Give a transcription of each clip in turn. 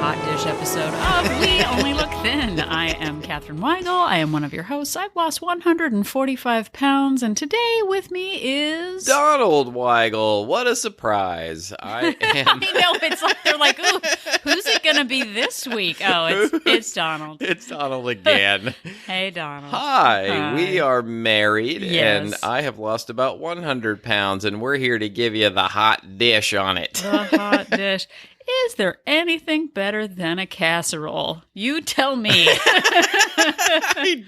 hot dish episode of We Only Look Thin. I am Katherine Weigel. I am one of your hosts. I've lost 145 pounds, and today with me is... Donald Weigel. What a surprise. I am... I know, it's like, they're like, ooh, who's it going to be this week? Oh, it's Donald. It's Donald again. Hey, Donald. Hi, we are married, Yes. and I have lost about 100 pounds, and we're here to give you the hot dish on it. The hot dish. Is there anything better than a casserole? You tell me. I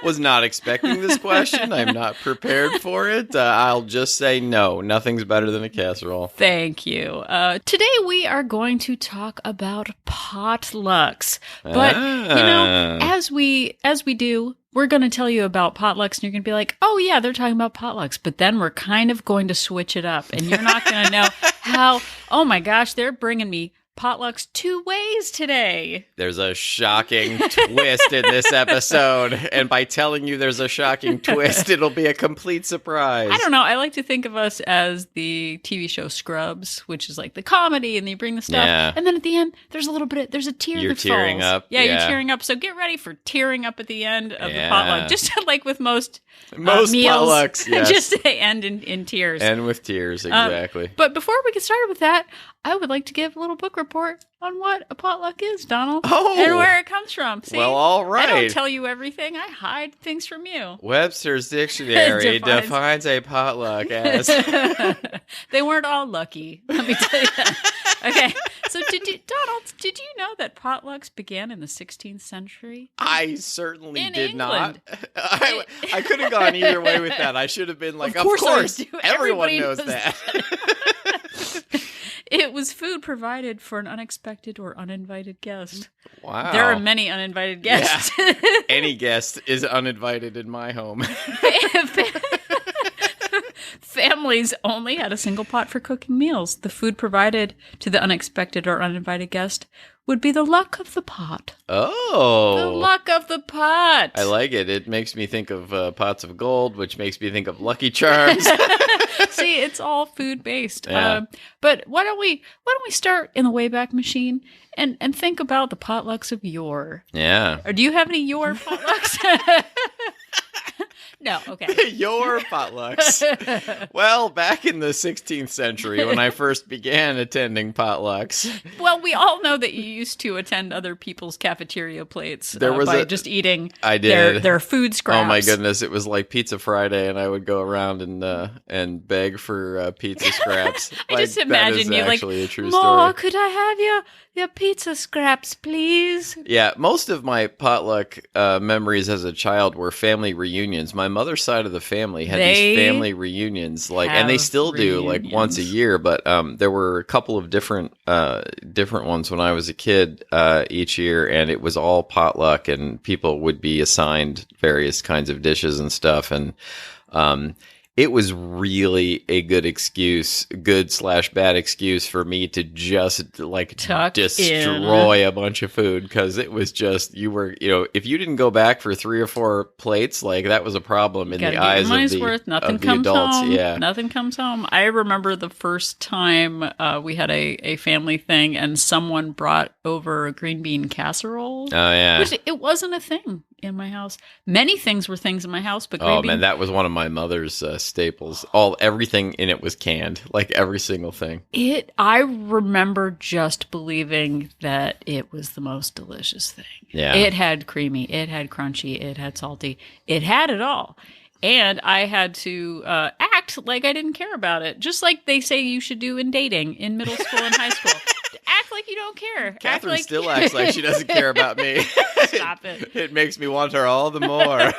was not expecting this question. I'm not prepared for it. I'll just say no. Nothing's better than a casserole. Thank you. Today we are going to talk about potlucks. But, as we do, we're going to tell you about potlucks, and you're going to be like, oh, yeah, they're talking about potlucks. But then we're kind of going to switch it up, and you're not going to know how, oh, my gosh, they're bringing me potlucks two ways today. There's a shocking twist in this episode, and by telling you there's a shocking twist, it'll be a complete surprise. I don't know. I like to think of us as the TV show Scrubs, which is like the comedy, and you bring the stuff, and then at the end, there's a tear You're that tearing falls. up. Yeah, you're tearing up. So get ready for tearing up at the end of the potluck, just like with most meals, potlucks, yes. just to end in tears. And with tears, exactly. But before we get started with that, I would like to give a little book report on what a potluck is, Donald. Oh. And where it comes from. See, well, all right. I don't tell you everything. I hide things from you. Webster's Dictionary defines a potluck as... They weren't all lucky, let me tell you that. Okay, so Donald, did you know that potlucks began in the 16th century? I certainly in did England. not. I could have gone either way with that. I should have been like, of course everyone knows that. It was food provided for an unexpected or uninvited guest. Wow. There are many uninvited guests. Yeah. Any guest is uninvited in my home. Families only had a single pot for cooking meals. The food provided to the unexpected or uninvited guest would be the luck of the pot. Oh. The luck of the pot. I like it. It makes me think of pots of gold, which makes me think of Lucky Charms. See, it's all food based. Yeah. But why don't we start in the Wayback Machine and think about the potlucks of yore? Yeah. Or do you have any yore potlucks? No, okay. Your potlucks. Well, back in the 16th century when I first began attending potlucks. Well, we all know that you used to attend other people's cafeteria plates just eating their food scraps. Oh my goodness, it was like Pizza Friday, and I would go around and beg for pizza scraps. I just imagine you like, a true Ma, story. could I have your pizza scraps, please? Yeah, most of my potluck memories as a child were family reunions. My mother's side of the family had these family reunions, and they still do, like once a year. But there were a couple of different ones when I was a kid each year, and it was all potluck, and people would be assigned various kinds of dishes and stuff, and it was really a good /bad excuse for me to just destroy a bunch of food, because it was just, if you didn't go back for 3 or 4 plates, like that was a problem in the eyes of the adults. Home. Yeah. Nothing comes home. I remember the first time we had a family thing and someone brought over a green bean casserole. Oh, yeah. Which it wasn't a thing in my house. Many things were things in my house, but green bean... man, that was one of my mother's staples. Everything in it was canned, like every single thing. I remember just believing that it was the most delicious thing. Yeah. It had creamy, it had crunchy, it had salty, it had it all. And I had to act like I didn't care about it, just like they say you should do in dating in middle school and high school. Act like you don't care. Catherine still acts like she doesn't care about me. Stop it. It makes me want her all the more.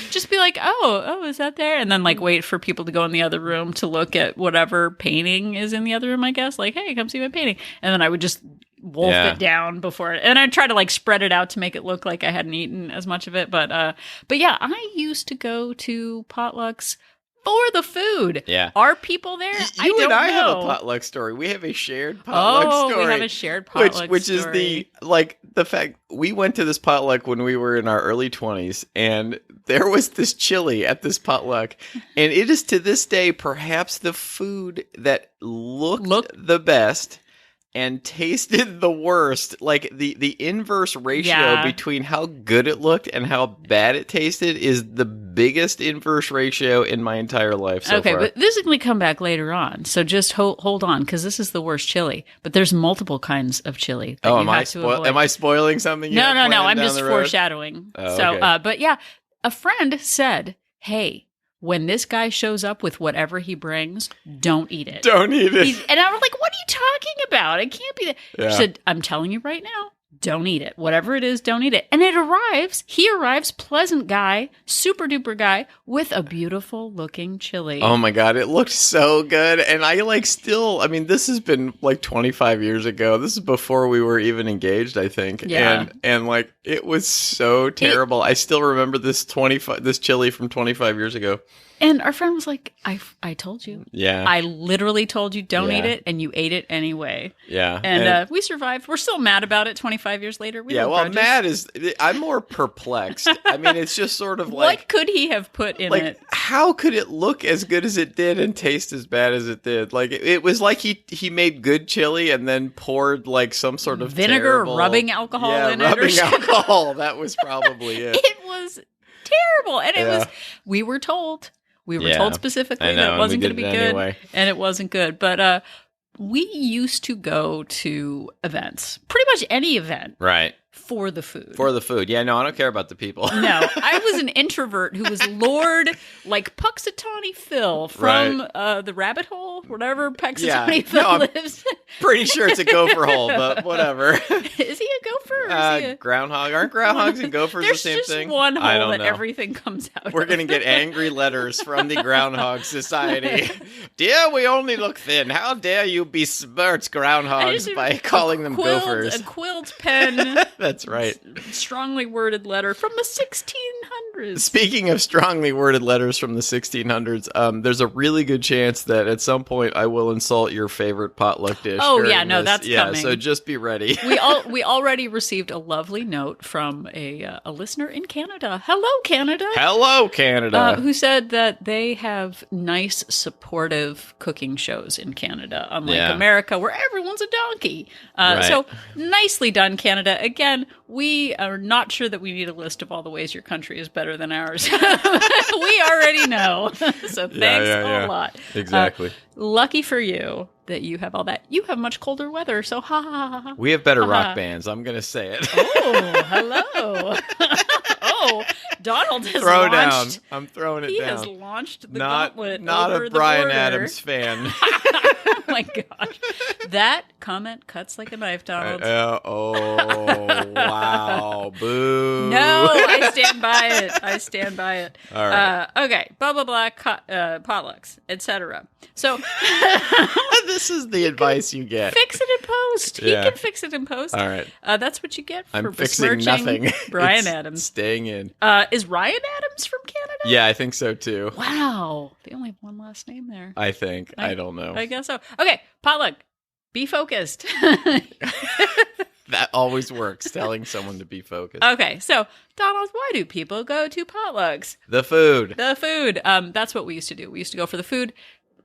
Just be like, oh, is that there? And then wait for people to go in the other room to look at whatever painting is in the other room, I guess. Like, hey, come see my painting. And then I would just wolf it down before it. And I'd try to spread it out to make it look like I hadn't eaten as much of it. But yeah, I used to go to potlucks for the food. Yeah. Are people there? I don't I know. have a potluck story. We have a shared potluck story. We have a shared potluck story. Which is the fact we went to this potluck when we were in our early 20s, and there was this chili at this potluck, and it is to this day perhaps the food that looked the best, and tasted the worst. Like the inverse ratio between how good it looked and how bad it tasted is the biggest inverse ratio in my entire life so far. But this is going to come back later on. So just hold on, because this is the worst chili. But there's multiple kinds of chili. Am I spoiling something? No. I'm just foreshadowing. Okay. But yeah, a friend said, hey, when this guy shows up with whatever he brings, don't eat it. Don't eat it. And I was like, what are you talking about? It can't be that. Yeah. She said, I'm telling you right now, don't eat it. Whatever it is, don't eat it. And he arrives, pleasant guy, super duper guy, with a beautiful looking chili. Oh my God, it looked so good. And this has been like 25 years ago. This is before we were even engaged, I think. Yeah. And like, it was so terrible. I still remember this chili from 25 years ago. And our friend was like, I told you. Yeah. I literally told you don't eat it, and you ate it anyway. Yeah. And we survived. We're still mad about it 25 years later. I'm more perplexed. I mean, it's just sort of like... What could he have put in it? How could it look as good as it did and taste as bad as it did? Like, it was like he made good chili and then poured like some sort of vinegar, rubbing alcohol in it. Rubbing alcohol. That was probably it. It was terrible. And it was... We were told... We were told specifically that it wasn't going to be good, anyway. And it wasn't good. But we used to go to events, pretty much any event. Right. For the food. For the food. Yeah, no, I don't care about the people. No, I was an introvert who was Lord, like Puxatawny Phil from the Rabbit Hole, whatever Puxatawny Phil lives. Pretty sure it's a gopher hole, but whatever. Is he a gopher? Or is he a groundhog? Aren't groundhogs and gophers the same thing? There's just one hole that everything comes out We're going to get angry letters from the Groundhog Society. Dear, we only look thin. How dare you besmirch groundhogs by calling them gophers? A quilt pen. That's right. Strongly worded letter from the 1600s. Speaking of strongly worded letters from the 1600s, there's a really good chance that at some point I will insult your favorite potluck dish. Oh, yeah, no, that's coming. So just be ready. We already received a lovely note from a listener in Canada. Hello, Canada. Hello, Canada. Who said that they have nice, supportive cooking shows in Canada, unlike America, where everyone's a donkey. So nicely done, Canada. Again, we are not sure that we need a list of all the ways your country is better than ours. We already know. So thanks a lot. Exactly. Lucky for you that you have all that. You have much colder weather, so ha ha ha ha. We have better rock bands. I'm going to say it. Oh, hello. Oh, Donald has launched. I'm throwing it down. He has launched the gauntlet not over a Bryan border. Adams fan. Oh my gosh. That comment cuts like a knife, Donald. Wow. Boo. No, I stand by it. All right. Okay. Blah, blah, blah. Potlucks, etc. So. This is the advice you get. Fix it in post. He can fix it in post. All right. That's what you get for I'm fixing nothing. Bryan Adams. Staying in. Is Ryan Adams from Canada? Yeah, I think so too. Wow. They only have one last name there. I think. I don't know. I guess so. Okay. Potluck. Be focused. That always works, telling someone to be focused. Okay, so, Donald, why do people go to potlucks? The food. That's what we used to do. We used to go for the food.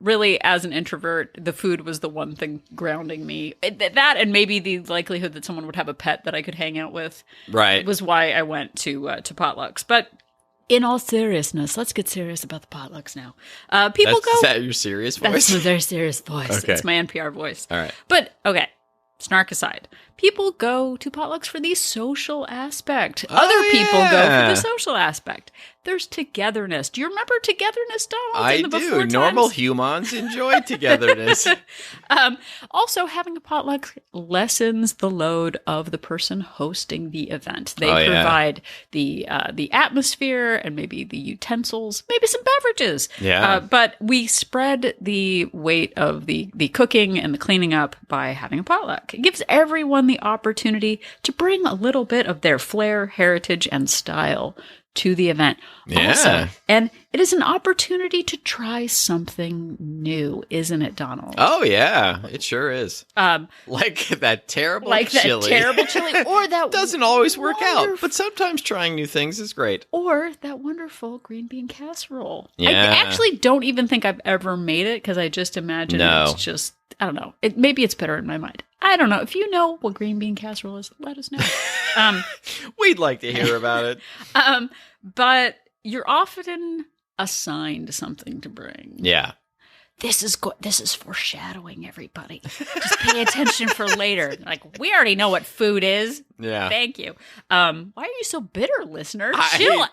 Really, as an introvert, the food was the one thing grounding me. That and maybe the likelihood that someone would have a pet that I could hang out with. Right. Was why I went to potlucks. But in all seriousness, let's get serious about the potlucks now. Is that your serious voice? That's my very serious voice. Okay. It's my NPR voice. All right. But, okay. Snark aside, people go to potlucks for the social aspect. Other people go for the social aspect. There's togetherness. Do you remember togetherness, Donald? I do. Normal humans enjoy togetherness. Also, having a potluck lessens the load of the person hosting the event. They provide the atmosphere and maybe the utensils, maybe some beverages. Yeah. But we spread the weight of the cooking and the cleaning up by having a potluck. It gives everyone the opportunity to bring a little bit of their flair, heritage, and style to the event. Yeah. Also, and it is an opportunity to try something new, isn't it, Donald? Oh, yeah. It sure is. Like that terrible chili. Or that doesn't always work out, but sometimes trying new things is great. Or that wonderful green bean casserole. Yeah. I actually don't even think I've ever made it because I just imagine it's just, I don't know. Maybe it's better in my mind. I don't know. If you know what green bean casserole is, let us know. We'd like to hear about it. But you're often assigned something to bring. Yeah. This is foreshadowing, everybody. Just pay attention for later. Like, we already know what food is. Yeah. Thank you. Why are you so bitter, listener? Chill out.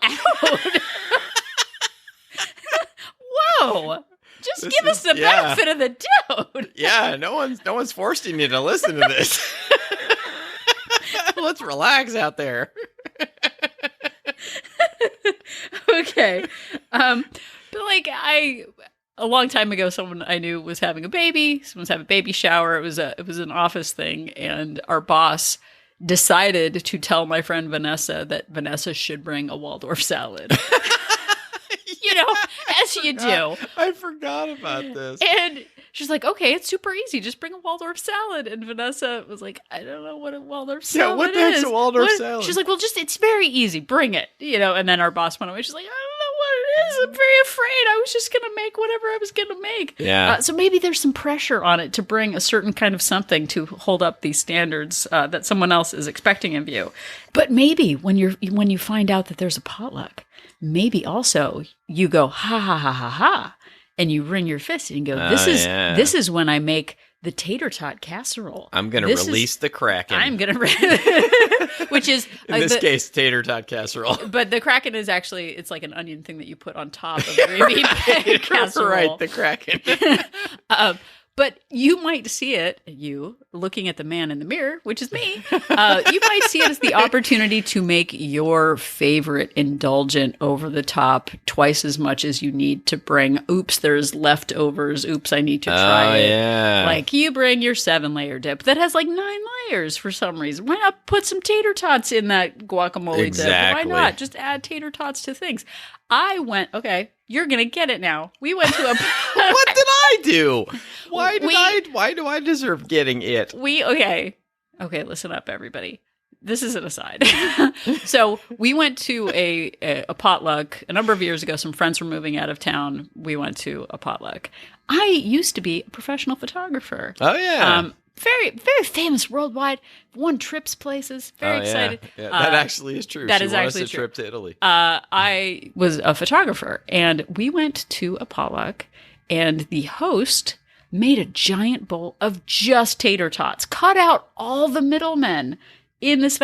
Whoa. Just give us the benefit of the doubt. Yeah, no one's forcing you to listen to this. Let's relax out there. Okay. But like a long time ago, someone I knew was having a baby. Someone's having a baby shower. It was an office thing, and our boss decided to tell my friend Vanessa that Vanessa should bring a Waldorf salad. You know, as you do. I forgot about this. And she's like, okay, it's super easy. Just bring a Waldorf salad. And Vanessa was like, I don't know what a Waldorf salad is. Yeah, what the heck's a Waldorf salad? She's like, well, it's very easy. Bring it. You know, and then our boss went away. She's like, I don't know what it is. I'm very afraid. I was just going to make whatever I was going to make. Yeah. So maybe there's some pressure on it to bring a certain kind of something to hold up these standards that someone else is expecting of you. But maybe when you find out that there's a potluck, maybe also you go, ha, ha, ha, ha, ha, and you ring your fist and go, this is when I make the tater tot casserole. I'm going to release the Kraken. I'm going to, which is... In this case, tater tot casserole. But the Kraken is actually, it's like an onion thing that you put on top of the green bean casserole. Right, the Kraken. But you might see it, you looking at the man in the mirror, which is me, you might see it as the opportunity to make your favorite indulgent over the top twice as much as you need to bring. Oops, there's leftovers. Oops, I need to try it. Yeah. Like you bring your 7-layer dip that has like 9 layers for some reason. Why not put some tater tots in that guacamole dip? Why not? Just add tater tots to things. I went, okay, you're going to get it now. We went to a... What did I do? Why do I deserve getting it? Okay, listen up, everybody. This is an aside. So we went to a potluck a number of years ago. Some friends were moving out of town. We went to a potluck. I used to be a professional photographer. Oh, yeah. Very, very famous worldwide. Won trips places. Very excited. Yeah. That actually is true. That is actually true. Trip to Italy. I was a photographer, and we went to a potluck, and the host made a giant bowl of just tater tots. Cut out all the middlemen in this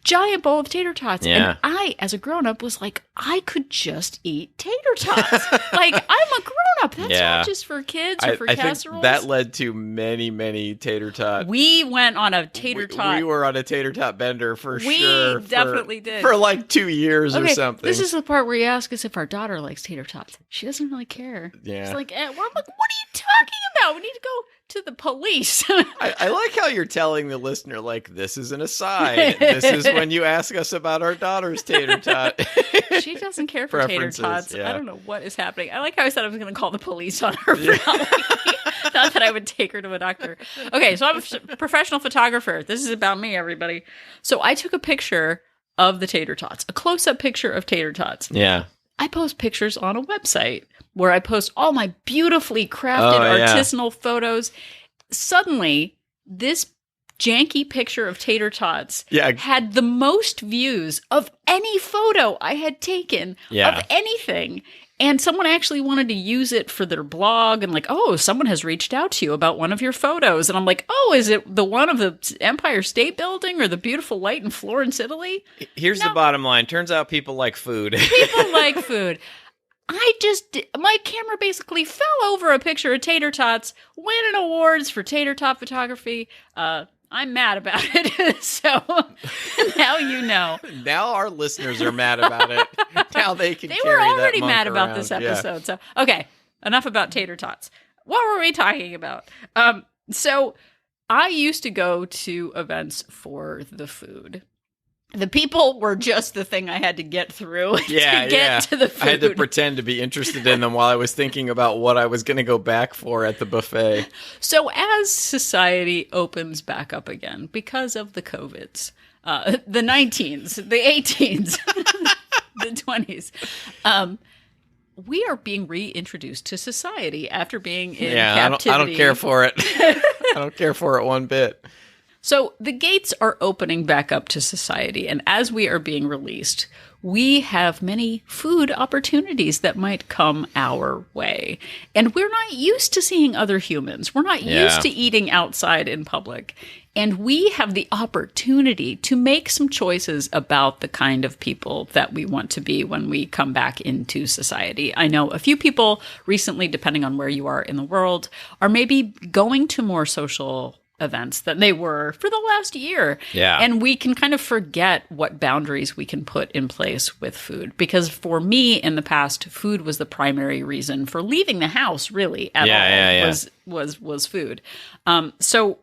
giant bowl of tater tots. Yeah. And I, as a grown-up, was like, I could just eat tater tots. Like, I'm a grown-up. That's not just for kids or for casseroles. Think that led to many, many tater tots. We went on a tater tot. We were on a tater tot bender for sure. We definitely did. For like 2 years or something. This is the part where you ask us if our daughter likes tater tots. She doesn't really care. Yeah. She's like, what are you talking about? We need to go to the police. I like how you're telling the listener, like, this is an aside. This is when you ask us about our daughter's tater tot. She doesn't care for tater tots. Yeah. I don't know what is happening. I like how I said I was going to call the police on her. Not that I would take her to a doctor. Okay, so I'm a professional photographer. This is about me, everybody. So I took a picture of the tater tots, a close-up picture of tater tots. Yeah. I post pictures on a website where I post all my beautifully crafted artisanal photos. Suddenly, this janky picture of tater tots had the most views of any photo I had taken of anything. And someone actually wanted to use it for their blog and like, oh, someone has reached out to you about one of your photos. And I'm like, oh, is it the one of the Empire State Building or the beautiful light in Florence, Italy? Here's the bottom line. Turns out people like food. People like food. My camera basically fell over a picture of tater tots, winning awards for tater tot photography. I'm mad about it. So now you know. Now our listeners are mad about it. Now they can. They carry were already that mad about around. this episode. Yeah. So okay, enough about tater tots. What were we talking about? So I used to go to events for the food. The people were just the thing I had to get through to get to the food. I had to pretend to be interested in them while I was thinking about what I was going to go back for at the buffet. So as society opens back up again because of the COVIDs, the 19s, the 18s, the 20s, we are being reintroduced to society after being in captivity. I don't care for it. I don't care for it one bit. So the gates are opening back up to society, and as we are being released, we have many food opportunities that might come our way. And we're not used to seeing other humans. We're not used to eating outside in public. And we have the opportunity to make some choices about the kind of people that we want to be when we come back into society. I know a few people recently, depending on where you are in the world, are maybe going to more social events than they were for the last year. Yeah. And we can kind of forget what boundaries we can put in place with food. Because for me in the past, food was the primary reason for leaving the house really at all. Was food. So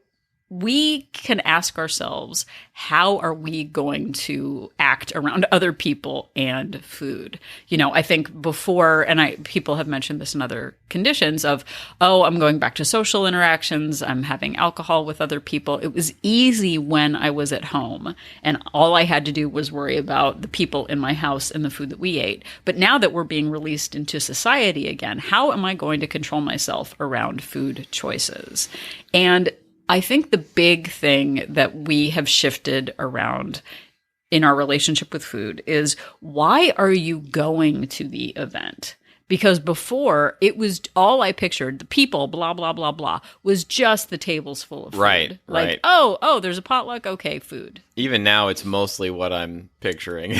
we can ask ourselves, how are we going to act around other people and food? You know, I think before, and people have mentioned this in other conditions of, oh, I'm going back to social interactions, I'm having alcohol with other people. It was easy when I was at home, and all I had to do was worry about the people in my house and the food that we ate. But now that we're being released into society again, how am I going to control myself around food choices? And I think the big thing that we have shifted around in our relationship with food is, why are you going to the event? Because before, it was all I pictured, the people, blah, blah, blah, blah, was just the tables full of food. Right, like, right. Oh, there's a potluck, okay, food. Even now, it's mostly what I'm picturing.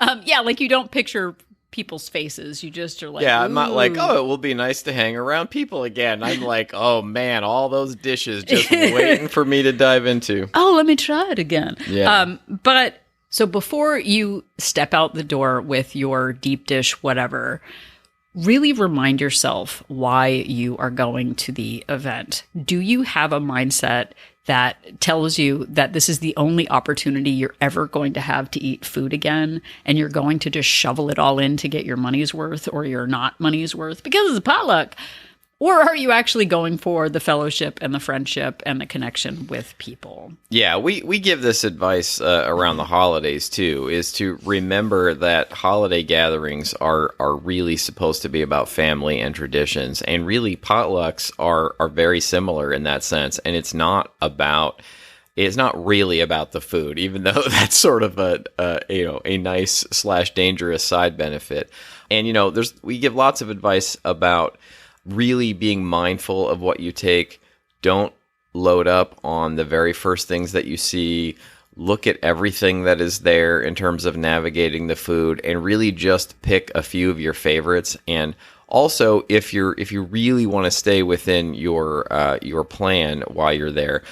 Like you don't picture people's faces. You just are like, yeah, I'm not like, ooh. oh, it will be nice to hang around people again. I'm like, oh man, all those dishes just waiting for me to dive into. Oh, let me try it again. Yeah. But so before you step out the door with your deep dish, whatever, really remind yourself why you are going to the event. Do you have a mindset that tells you that this is the only opportunity you're ever going to have to eat food again, and you're going to just shovel it all in to get your money's worth, or your not money's worth because it's a potluck? Or are you actually going for the fellowship and the friendship and the connection with people? Yeah, we give this advice around the holidays too, is to remember that holiday gatherings are really supposed to be about family and traditions. And really, potlucks are very similar in that sense. And it's not really about the food, even though that's sort of a nice / dangerous side benefit. And, we give lots of advice about really being mindful of what you take. Don't load up on the very first things that you see. Look at everything that is there in terms of navigating the food, and really just pick a few of your favorites. And also, if you really want to stay within your plan while you're there,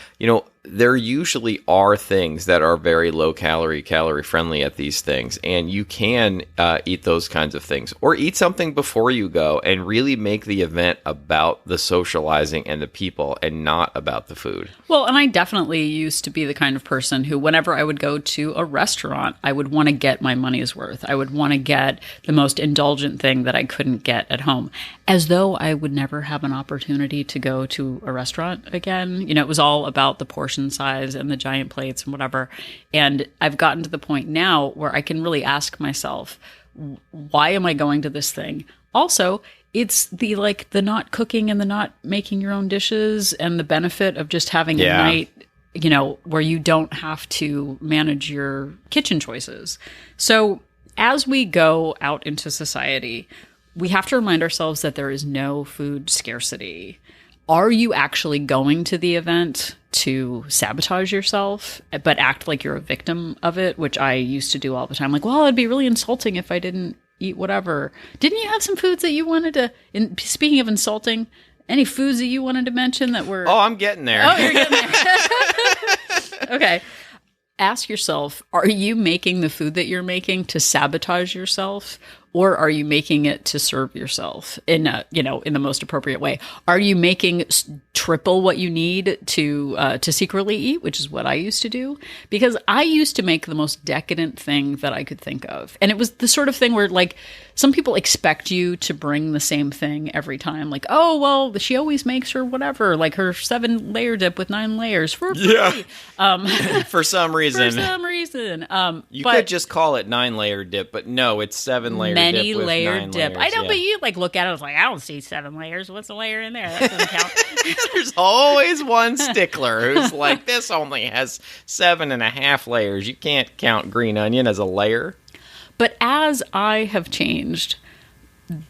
there usually are things that are very low calorie friendly at these things, and you can eat those kinds of things, or eat something before you go, and really make the event about the socializing and the people, and not about the food. Well, and I definitely used to be the kind of person who, whenever I would go to a restaurant, I would want to get my money's worth. I would want to get the most indulgent thing that I couldn't get at home, as though I would never have an opportunity to go to a restaurant again. It was all about the portion size and the giant plates and whatever. And I've gotten to the point now where I can really ask myself, why am I going to this thing? Also, it's the not cooking and the not making your own dishes, and the benefit of just having a night, where you don't have to manage your kitchen choices. So as we go out into society, we have to remind ourselves that there is no food scarcity. Are you actually going to the event to sabotage yourself, but act like you're a victim of it, which I used to do all the time? Like, well, it'd be really insulting if I didn't eat whatever. Didn't you have some foods that you wanted to, speaking of insulting, any foods that you wanted to mention that were... Oh, I'm getting there. Oh, you're getting there. Okay. Ask yourself, are you making the food that you're making to sabotage yourself? Or are you making it to serve yourself in the most appropriate way? Are you making triple what you need to secretly eat, which is what I used to do? Because I used to make the most decadent thing that I could think of. And it was the sort of thing where, some people expect you to bring the same thing every time. Like, oh, well, she always makes her whatever, like her 7-layer dip with 9 layers for free. Yeah. For some reason. You could just call it 9-layer dip, but no, it's 7-layer dip. Many layered dip. Layers, I know, but you look at it, it's like, I don't see 7 layers. What's a layer in there? That doesn't count. There's always one stickler who's like, this only has 7.5 layers. You can't count green onion as a layer. But as I have changed,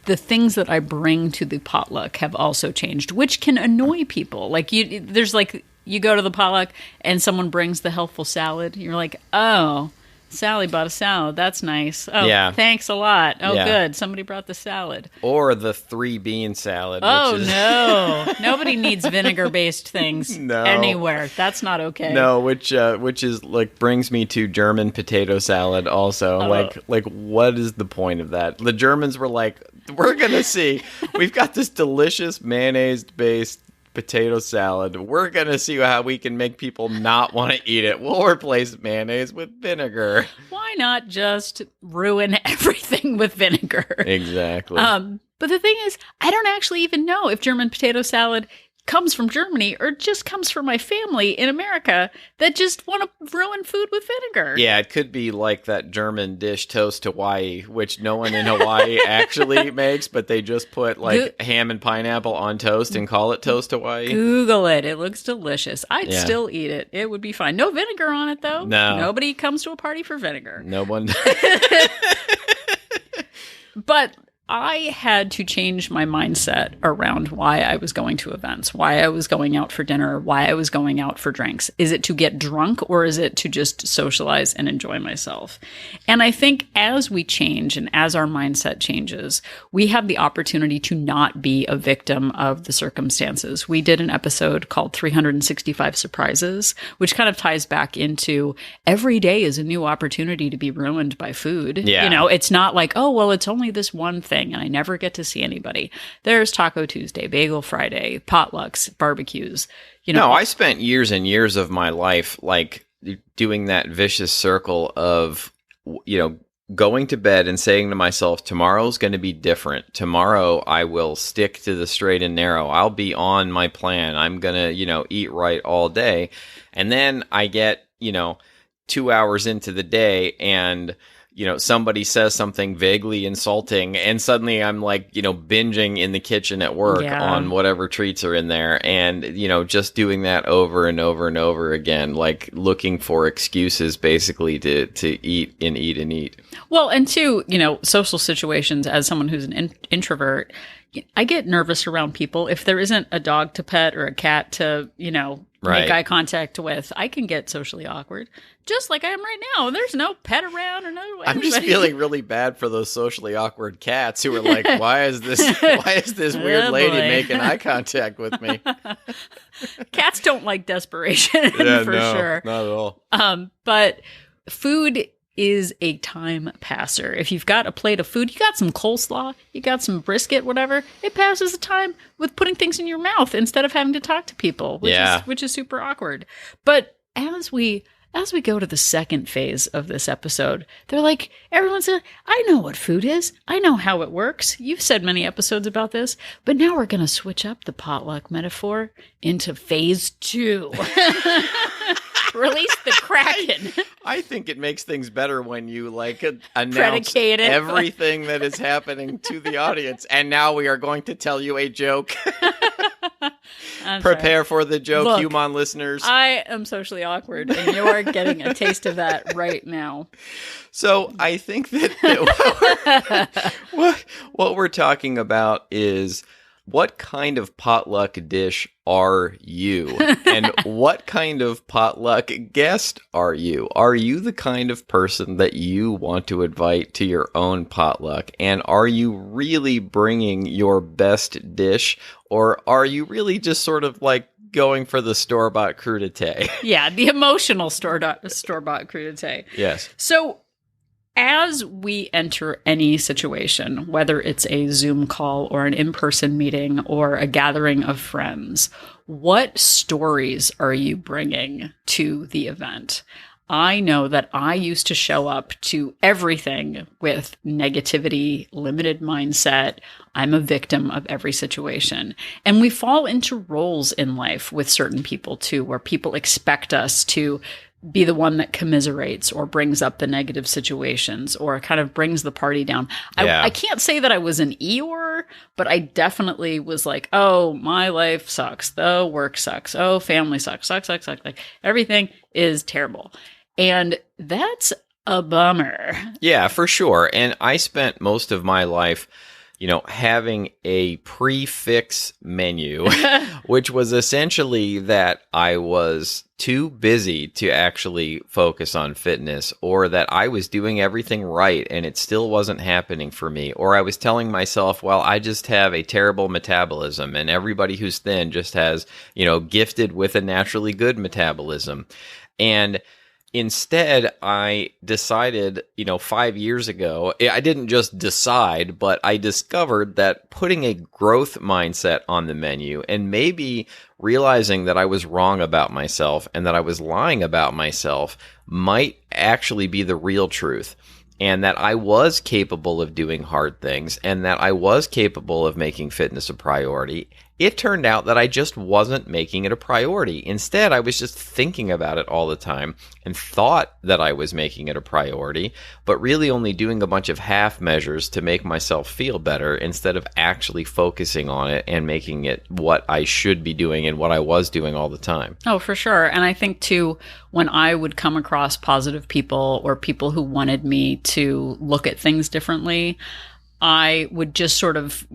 the things that I bring to the potluck have also changed, which can annoy people. Like you go to the potluck and someone brings the healthful salad. You're like, oh, Sally bought a salad. That's nice. Oh, yeah. Thanks a lot. Oh, yeah. Good. Somebody brought the salad. Or the 3-bean salad. Oh, no. Nobody needs vinegar-based things anywhere. That's not okay. No, which is like brings me to German potato salad also. Oh. Like what is the point of that? The Germans were like, we're going to see. We've got this delicious mayonnaise-based potato salad. We're going to see how we can make people not want to eat it. We'll replace mayonnaise with vinegar. Why not just ruin everything with vinegar? Exactly. But the thing is, I don't actually even know if German potato salad comes from Germany or just comes from my family in America that just want to ruin food with vinegar. Yeah, it could be like that German dish Toast Hawaii, which no one in Hawaii actually makes, but they just put like ham and pineapple on toast and call it Toast Hawaii. Google it. It looks delicious. I'd still eat it. It would be fine. No vinegar on it, though. No. Nobody comes to a party for vinegar. No one. But I had to change my mindset around why I was going to events, why I was going out for dinner, why I was going out for drinks. Is it to get drunk or is it to just socialize and enjoy myself? And I think as we change and as our mindset changes, we have the opportunity to not be a victim of the circumstances. We did an episode called 365 Surprises, which kind of ties back into every day is a new opportunity to be ruined by food. Yeah. You know, it's not like, oh, well, it's only this one thing and I never get to see anybody. There's Taco Tuesday, Bagel Friday, potlucks, barbecues. No, I spent years and years of my life like doing that vicious circle of, going to bed and saying to myself, tomorrow's going to be different. Tomorrow I will stick to the straight and narrow. I'll be on my plan. I'm going to, eat right all day. And then I get, 2 hours into the day and somebody says something vaguely insulting and suddenly I'm like, binging in the kitchen at work on whatever treats are in there. And, just doing that over and over and over again, like looking for excuses basically to eat and eat and eat. Well, and two, social situations as someone who's an introvert, I get nervous around people. If there isn't a dog to pet or a cat to, make eye contact with, I can get socially awkward. Just like I am right now. There's no pet around or no anybody. I'm just feeling really bad for those socially awkward cats who are like, why is this weird lady making eye contact with me? Cats don't like desperation for sure. Not at all. But food is a time passer. If you've got a plate of food, you got some coleslaw, you got some brisket, whatever, it passes the time with putting things in your mouth instead of having to talk to people, which is super awkward. But as we go to the second phase of this episode, they're like, everyone said, I know what food is. I know how it works. You've said many episodes about this, but now we're going to switch up the potluck metaphor into phase 2. Release the Kraken. I think it makes things better when you announce everything that is happening to the audience. And now we are going to tell you a joke. Prepare for the joke, Look, human listeners. I am socially awkward, and you are getting a taste of that right now. So I think that what we're talking about is, what kind of potluck dish are you? And what kind of potluck guest are you? Are you the kind of person that you want to invite to your own potluck? And are you really bringing your best dish? Or are you really just sort of like going for the store-bought crudité? Yeah, the emotional store-bought crudité. Yes. So as we enter any situation, whether it's a Zoom call or an in-person meeting or a gathering of friends, what stories are you bringing to the event? I know that I used to show up to everything with negativity, limited mindset. I'm a victim of every situation. And we fall into roles in life with certain people too, where people expect us to be the one that commiserates or brings up the negative situations or kind of brings the party down. Yeah. I can't say that I was an Eeyore, but I definitely was like, oh, my life sucks. The work sucks. Oh, family sucks. Sucks. Like everything is terrible. And that's a bummer. Yeah, for sure. And I spent most of my life, having a prefix menu, which was essentially that I was too busy to actually focus on fitness, or that I was doing everything right and it still wasn't happening for me, or I was telling myself, well, I just have a terrible metabolism and everybody who's thin just has, gifted with a naturally good metabolism. And instead, I decided, 5 years ago, I didn't just decide, but I discovered that putting a growth mindset on the menu and maybe realizing that I was wrong about myself and that I was lying about myself might actually be the real truth. And that I was capable of doing hard things and that I was capable of making fitness a priority. It turned out that I just wasn't making it a priority. Instead, I was just thinking about it all the time and thought that I was making it a priority, but really only doing a bunch of half measures to make myself feel better instead of actually focusing on it and making it what I should be doing and what I was doing all the time. Oh, for sure. And I think, too, when I would come across positive people or people who wanted me to look at things differently, I would just sort of,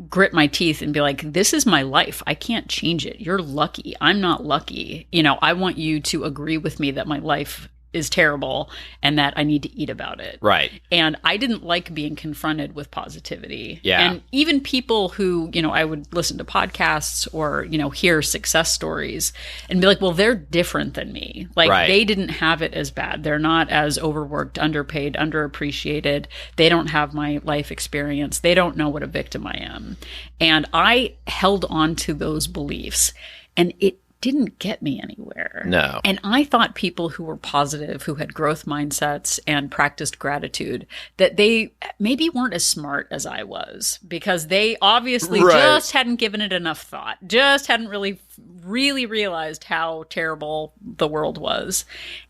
grit my teeth and be like, this is my life. I can't change it. You're lucky. I'm not lucky. I want you to agree with me that my life is terrible and that I need to eat about it. Right. And I didn't like being confronted with positivity. Yeah. And even people who, I would listen to podcasts or, hear success stories and be like, well, they're different than me. Like right. They didn't have it as bad. They're not as overworked, underpaid, underappreciated. They don't have my life experience. They don't know what a victim I am. And I held on to those beliefs, and it didn't get me anywhere. No. And I thought people who were positive, who had growth mindsets and practiced gratitude, that they maybe weren't as smart as I was, because they obviously just hadn't given it enough thought, just hadn't really realized how terrible the world was.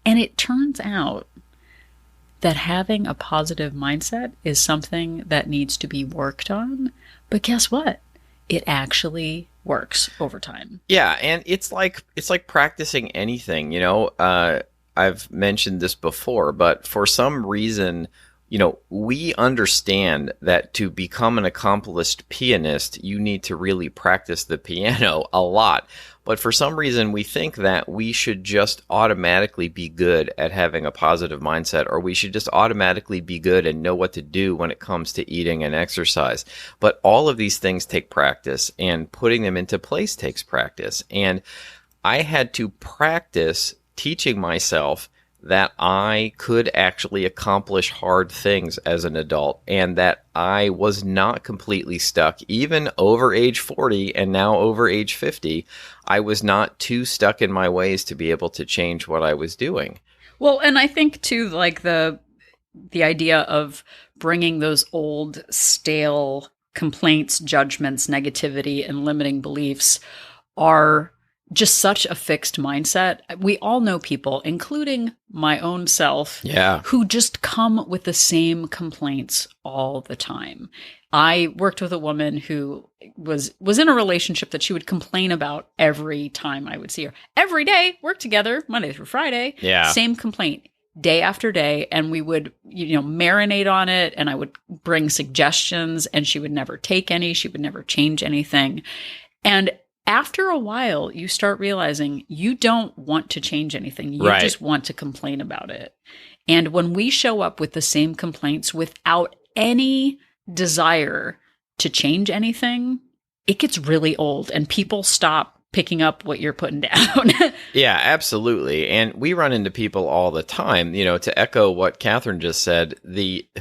And it turns out that having a positive mindset is something that needs to be worked on. But guess what? It actually works over time. Yeah, and it's like practicing anything, I've mentioned this before, but for some reason, we understand that to become an accomplished pianist, you need to really practice the piano a lot. But for some reason, we think that we should just automatically be good at having a positive mindset, or we should just automatically be good and know what to do when it comes to eating and exercise. But all of these things take practice, and putting them into place takes practice. And I had to practice teaching myself that I could actually accomplish hard things as an adult, and that I was not completely stuck. Even over age 40 and now over age 50, I was not too stuck in my ways to be able to change what I was doing. Well, and I think too, like the idea of bringing those old, stale complaints, judgments, negativity, and limiting beliefs are just such a fixed mindset. We all know people, including my own self, who just come with the same complaints all the time. I worked with a woman who was in a relationship that she would complain about every time I would see her. Every day, work together, Monday through Friday, same complaint, day after day. And we would, marinate on it, and I would bring suggestions, and she would never take any. She would never change anything. And after a while, you start realizing you don't want to change anything. You just want to complain about it. And when we show up with the same complaints without any desire to change anything, it gets really old, and people stop picking up what you're putting down. Yeah, absolutely. And we run into people all the time, to echo what Catherine just said,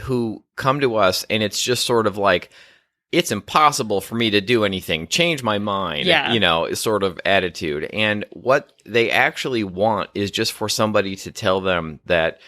who come to us, and it's just sort of like, it's impossible for me to do anything, change my mind, sort of attitude. And what they actually want is just for somebody to tell them that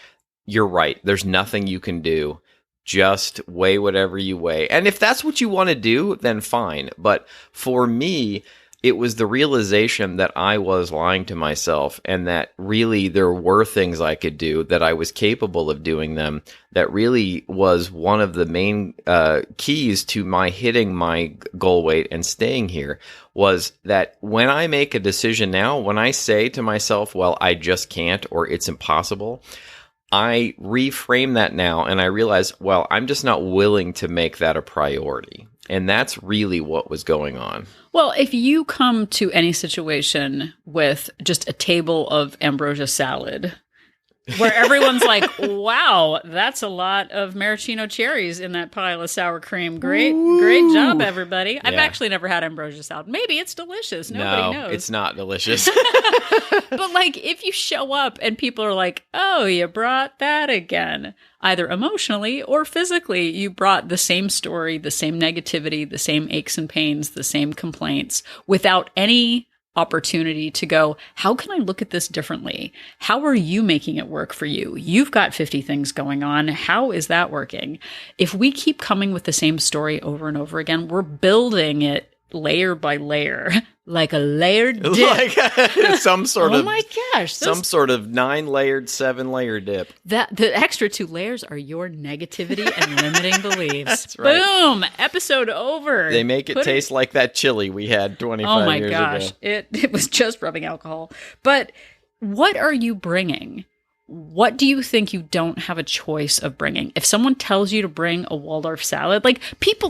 you're right. There's nothing you can do. Just weigh whatever you weigh. And if that's what you want to do, then fine. But for me, it was the realization that I was lying to myself and that really there were things I could do, that I was capable of doing them, that really was one of the main keys to my hitting my goal weight and staying here, was that when I make a decision now, when I say to myself, well, I just can't, or it's impossible, I reframe that now and I realize, well, I'm just not willing to make that a priority. And that's really what was going on. Well, if you come to any situation with just a table of ambrosia salad, where everyone's like, wow, that's a lot of maraschino cherries in that pile of sour cream. Great job, everybody. Yeah. I've actually never had ambrosia salad. Maybe it's delicious. Nobody knows. No, it's not delicious. But like, if you show up and people are like, oh, you brought that again, either emotionally or physically, you brought the same story, the same negativity, the same aches and pains, the same complaints, without any opportunity to go, how can I look at this differently? How are you making it work for you? You've got 50 things going on. How is that working? If we keep coming with the same story over and over again, we're building it layer by layer, like a layered dip. Like some sort of, oh my gosh, some sort of 9-layered, 7-layer dip. That the extra 2 layers are your negativity and limiting beliefs. That's right. Boom! Episode over. They make it taste like that chili we had 25 years ago. Oh my gosh, it was just rubbing alcohol. But what are you bringing? What do you think you don't have a choice of bringing? If someone tells you to bring a Waldorf salad, like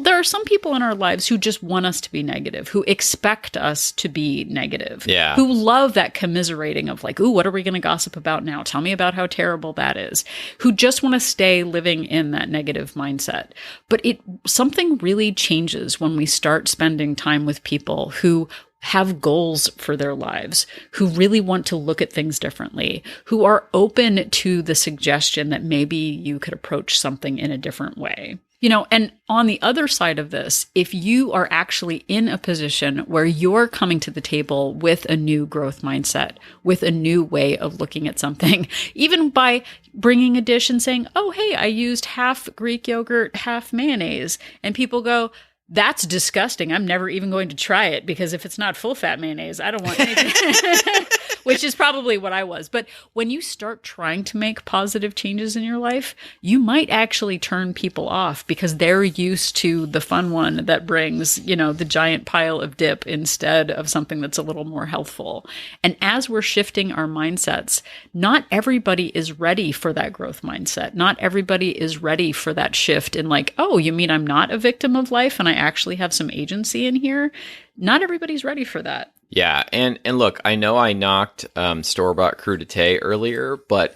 there are some people in our lives who just want us to be negative, who expect us to be negative, who love that commiserating of like, ooh, what are we going to gossip about now? Tell me about how terrible that is, who just want to stay living in that negative mindset. But something really changes when we start spending time with people who have goals for their lives, who really want to look at things differently, who are open to the suggestion that maybe you could approach something in a different way. You know, and on the other side of this, if you are actually in a position where you're coming to the table with a new growth mindset, with a new way of looking at something, even by bringing a dish and saying, oh, hey, I used half Greek yogurt, half mayonnaise, and people go, that's disgusting. I'm never even going to try it because if it's not full fat mayonnaise, I don't want anything. Which is probably what I was. But when you start trying to make positive changes in your life, you might actually turn people off because they're used to the fun one that brings, the giant pile of dip instead of something that's a little more healthful. And as we're shifting our mindsets, not everybody is ready for that growth mindset. Not everybody is ready for that shift in like, oh, you mean I'm not a victim of life and I actually have some agency in here? Not everybody's ready for that. Yeah, and look, I know I knocked store-bought crudité earlier, but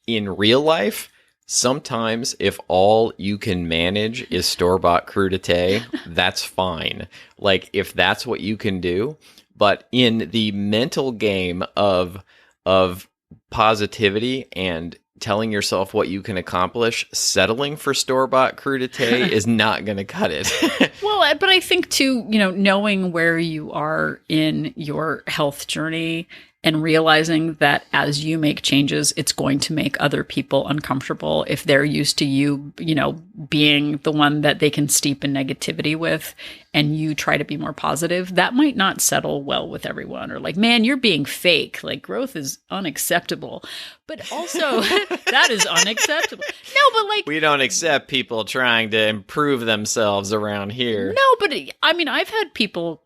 in real life, sometimes if all you can manage is store-bought crudité, that's fine. Like, if that's what you can do. But in the mental game of positivity and telling yourself what you can accomplish, settling for store-bought crudité is not going to cut it. Well, but I think too, knowing where you are in your health journey and realizing that as you make changes, it's going to make other people uncomfortable if they're used to you, being the one that they can steep in negativity with, and you try to be more positive, that might not settle well with everyone. Or like, man, you're being fake. Like, growth is unacceptable. But also, that is unacceptable. No, but like... We don't accept people trying to improve themselves around here. No, but I mean, I've had people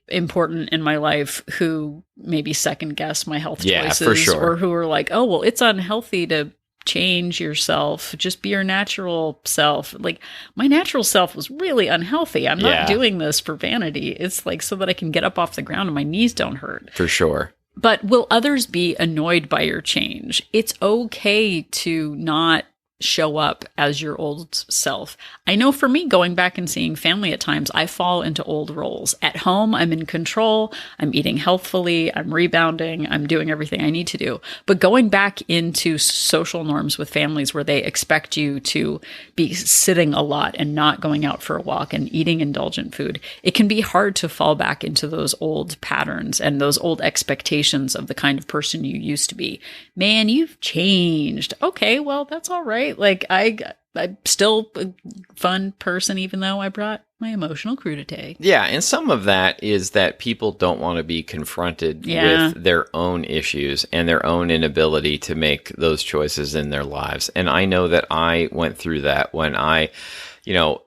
important in my life who maybe second guess my health choices, for sure. Or who are like, oh, well, it's unhealthy to change yourself. Just be your natural self. Like, my natural self was really unhealthy. I'm not doing this for vanity. It's like so that I can get up off the ground and my knees don't hurt. For sure. But will others be annoyed by your change? It's okay to not show up as your old self. I know for me, going back and seeing family at times, I fall into old roles. At home, I'm in control. I'm eating healthfully. I'm rebounding. I'm doing everything I need to do. But going back into social norms with families where they expect you to be sitting a lot and not going out for a walk and eating indulgent food, it can be hard to fall back into those old patterns and those old expectations of the kind of person you used to be. Man, you've changed. Okay, well, that's all right. Like, I'm still a fun person, even though I brought my emotional crudité. Yeah, and some of that is that people don't want to be confronted with their own issues and their own inability to make those choices in their lives. And I know that I went through that when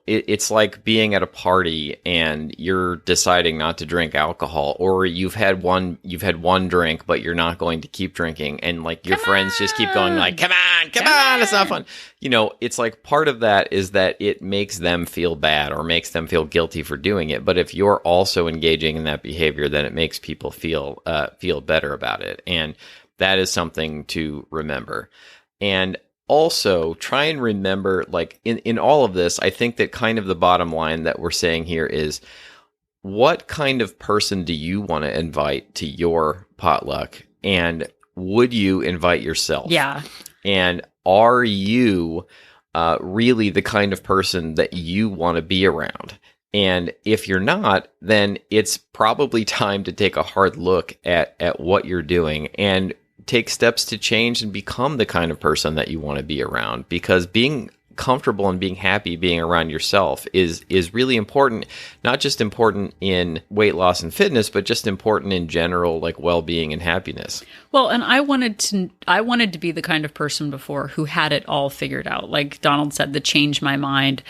it's like being at a party and you're deciding not to drink alcohol, or you've had one drink, but you're not going to keep drinking. And like your friends just keep going like, come on, it's not fun. It's like part of that is that it makes them feel bad or makes them feel guilty for doing it. But if you're also engaging in that behavior, then it makes people feel better about it. And that is something to remember. And also, try and remember, like, in all of this, I think that kind of the bottom line that we're saying here is, what kind of person do you want to invite to your potluck? And would you invite yourself? Yeah. And are you really the kind of person that you want to be around? And if you're not, then it's probably time to take a hard look at what you're doing and take steps to change and become the kind of person that you want to be around, because being comfortable and being happy being around yourself is really important, not just important in weight loss and fitness, but just important in general, like well-being and happiness. Well, and I wanted to be the kind of person before who had it all figured out. Like Donald said, the change my mind.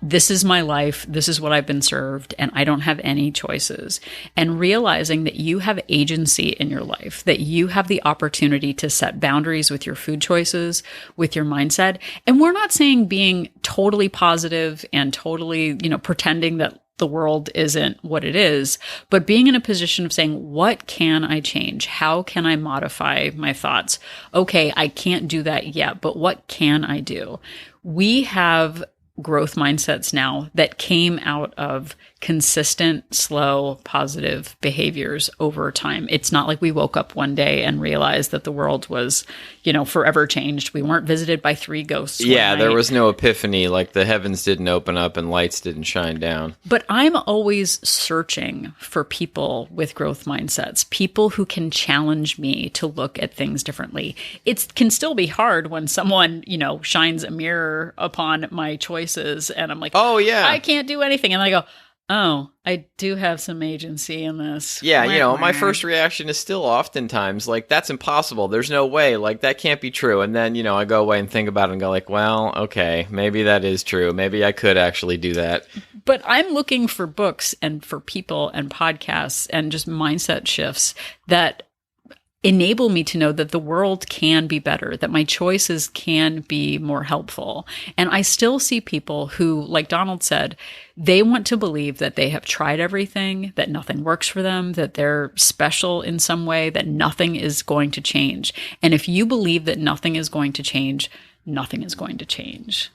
This is my life. This is what I've been served, and I don't have any choices. And realizing that you have agency in your life, that you have the opportunity to set boundaries with your food choices, with your mindset. And we're not saying being totally positive and totally, pretending that the world isn't what it is, but being in a position of saying, what can I change? How can I modify my thoughts? Okay, I can't do that yet, but what can I do? We have growth mindsets now that came out of consistent, slow, positive behaviors over time. It's not like we woke up one day and realized that the world was, forever changed. We weren't visited by 3 ghosts. Yeah, there was no epiphany, like the heavens didn't open up and lights didn't shine down. But I'm always searching for people with growth mindsets, people who can challenge me to look at things differently. It can still be hard when someone, shines a mirror upon my choices and I'm like, oh yeah, I can't do anything. And I go, oh, I do have some agency in this. Yeah, my first reaction is still oftentimes like, that's impossible. There's no way. Like, that can't be true. And then, I go away and think about it and go like, well, okay, maybe that is true. Maybe I could actually do that. But I'm looking for books and for people and podcasts and just mindset shifts that enable me to know that the world can be better, that my choices can be more helpful. And I still see people who, like Donald said, they want to believe that they have tried everything, that nothing works for them, that they're special in some way, that nothing is going to change. And if you believe that nothing is going to change, nothing is going to change.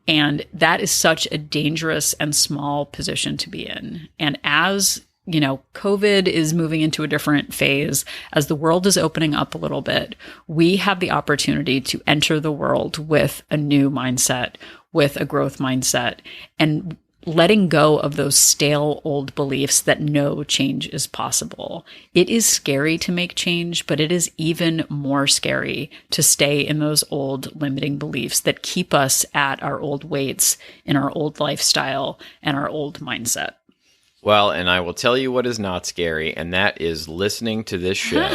And that is such a dangerous and small position to be in. And as COVID is moving into a different phase. As the world is opening up a little bit, we have the opportunity to enter the world with a new mindset, with a growth mindset, and letting go of those stale old beliefs that no change is possible. It is scary to make change, but it is even more scary to stay in those old limiting beliefs that keep us at our old weights, in our old lifestyle, and our old mindset. Well, and I will tell you what is not scary, and that is listening to this show.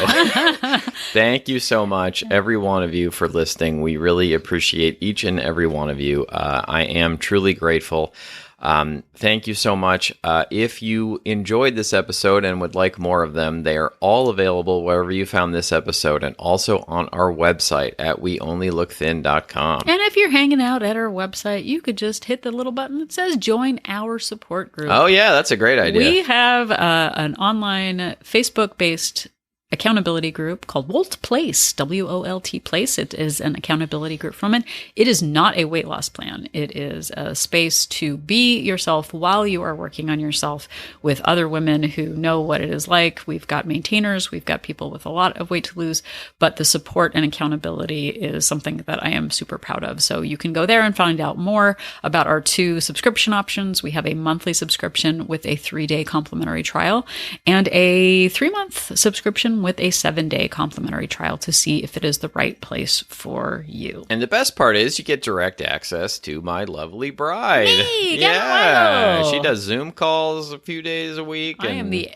Thank you so much, every one of you, for listening. We really appreciate each and every one of you. I am truly grateful. Thank you so much. If you enjoyed this episode and would like more of them, they are all available wherever you found this episode and also on our website at weonlylookthin.com. And if you're hanging out at our website, you could just hit the little button that says join our support group. Oh, yeah, that's a great idea. We have an online Facebook-based accountability group called Wolt Place, WOLT Place. It is an accountability group from it. It is not a weight loss plan. It is a space to be yourself while you are working on yourself with other women who know what it is like. We've got maintainers. We've got people with a lot of weight to lose, but the support and accountability is something that I am super proud of. So you can go there and find out more about our 2 subscription options. We have a monthly subscription with a 3-day complimentary trial and a 3-month subscription come with a 7-day complimentary trial to see if it is the right place for you. And the best part is you get direct access to my lovely bride. Me, yeah, she does Zoom calls a few days a week. I am the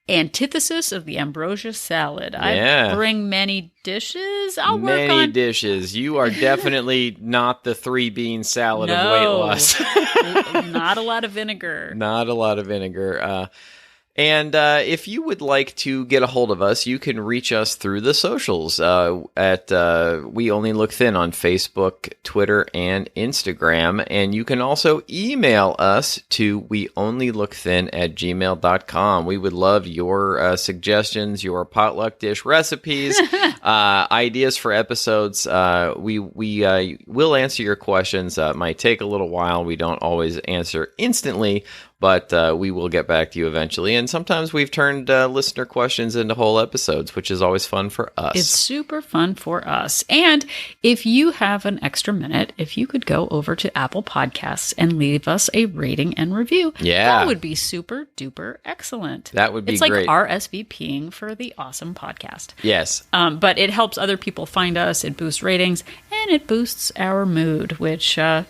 antithesis of the ambrosia salad. I bring many dishes. I'll work on many dishes. You are definitely not the 3-bean salad of weight loss. Not a lot of vinegar. Not a lot of vinegar. And if you would like to get a hold of us, you can reach us through the socials at We Only Look Thin on Facebook, Twitter, and Instagram. And you can also email us to weonlylookthin@gmail.com. We would love your suggestions, your potluck dish recipes, ideas for episodes. We will answer your questions. It might take a little while. We don't always answer instantly, but we will get back to you eventually. And sometimes we've turned listener questions into whole episodes, which is always fun for us. It's super fun for us. And if you have an extra minute, if you could go over to Apple Podcasts and leave us a rating and review, that would be super duper excellent. That would be great. It's like RSVPing for the awesome podcast. Yes. But it helps other people find us. It boosts ratings, and it boosts our mood, which, I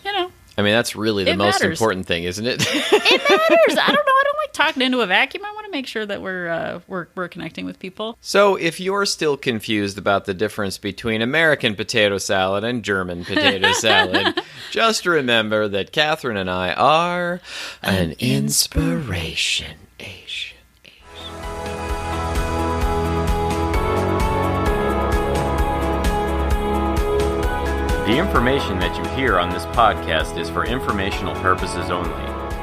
mean, that's really the most important thing, isn't it? It matters. I don't know. I don't like talking into a vacuum. I want to make sure that we're connecting with people. So if you're still confused about the difference between American potato salad and German potato salad, just remember that Catherine and I are an inspiration. The information that you hear on this podcast is for informational purposes only.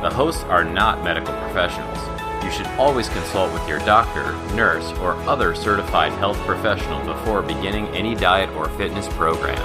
The hosts are not medical professionals. You should always consult with your doctor, nurse, or other certified health professional before beginning any diet or fitness program.